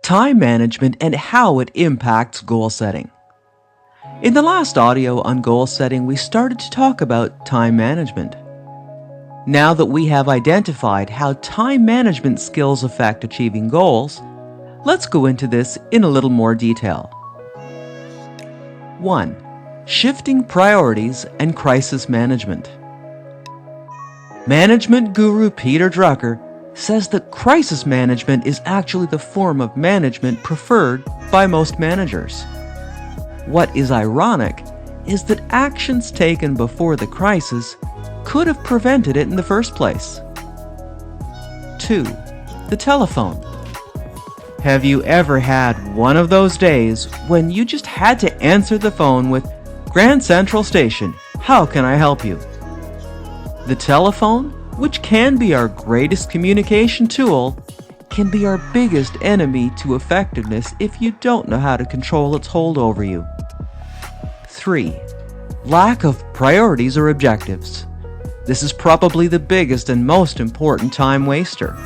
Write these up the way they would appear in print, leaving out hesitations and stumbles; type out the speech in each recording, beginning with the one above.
time management and how it impacts goal setting. In the last audio on goal setting, we started to talk about time management. Now that we have identified how time management skills affect achieving goals, let's go into this in a little more detail. 1. Shifting priorities and crisis management. Management guru Peter Drucker says that crisis management is actually the form of management preferred by most managers. What is ironic is that actions taken before the crisis could have prevented it in the first place. 2. The telephone. Have you ever had one of those days when you just had to answer the phone with "Grand Central Station, how can I help you?" The telephone, which can be our greatest communication tool, can be our biggest enemy to effectiveness if you don't know how to control its hold over you. 3. Lack of priorities or objectives. This is probably the biggest and most important time waster.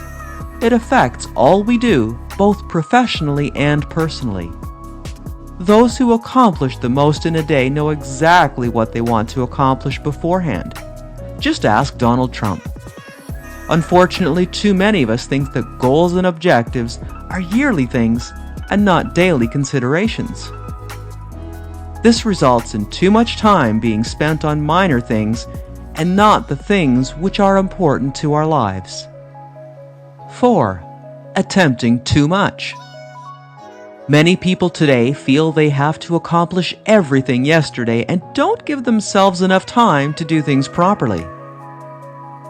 It affects all we do, both professionally and personally. Those who accomplish the most in a day know exactly what they want to accomplish beforehand. Just ask Donald Trump. Unfortunately, too many of us think that goals and objectives are yearly things and not daily considerations. This results in too much time being spent on minor things and not the things which are important to our lives. 4. Attempting too much. Many people today feel they have to accomplish everything yesterday and don't give themselves enough time to do things properly.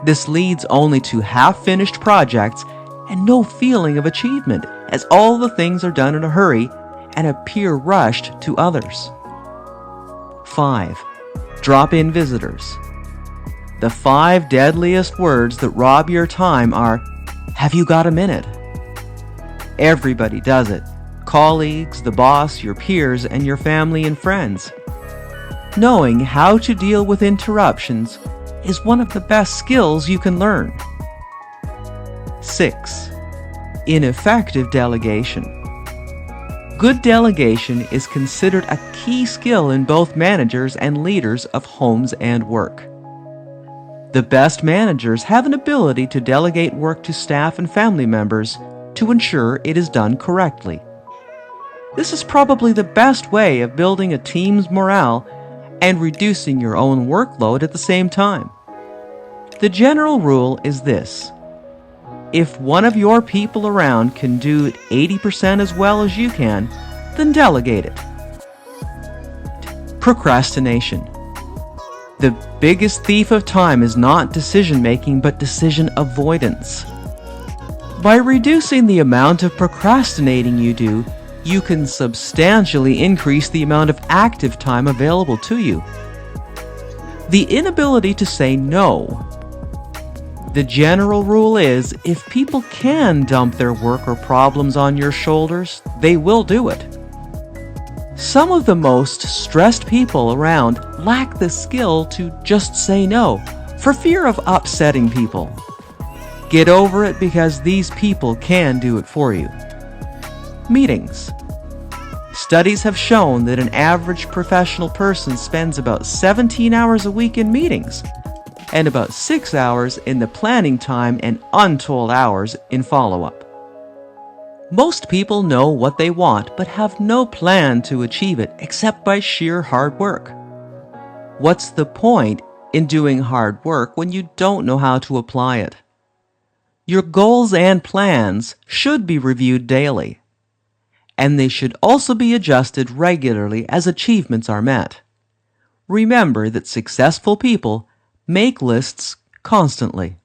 This leads only to half-finished projects and no feeling of achievement, as all the things are done in a hurry and appear rushed to others. 5. Drop-in visitors. The 5 deadliest words that rob your time are, "Have you got a minute?" Everybody does it. Colleagues, the boss, your peers, and your family and friends. Knowing how to deal with interruptions is one of the best skills you can learn. 6. Ineffective delegation. Good delegation is considered a key skill in both managers and leaders of homes and work. The best managers have an ability to delegate work to staff and family members to ensure it is done correctly. This is probably the best way of building a team's morale and reducing your own workload at the same time. The general rule is this: if one of your people around can do it 80% as well as you can, then delegate it. Procrastination. The biggest thief of time is not decision-making, but decision avoidance. By reducing the amount of procrastinating you do, you can substantially increase the amount of active time available to you. The inability to say no. The general rule is, if people can dump their work or problems on your shoulders, they will do it. Some of the most stressed people around lack the skill to just say no, for fear of upsetting people. Get over it, because these people can do it for you. Meetings. Studies have shown that an average professional person spends about 17 hours a week in meetings, and about 6 hours in the planning time and untold hours in follow-up. Most people know what they want but have no plan to achieve it except by sheer hard work. What's the point in doing hard work when you don't know how to apply it? Your goals and plans should be reviewed daily, and they should also be adjusted regularly as achievements are met. Remember that successful people make lists constantly.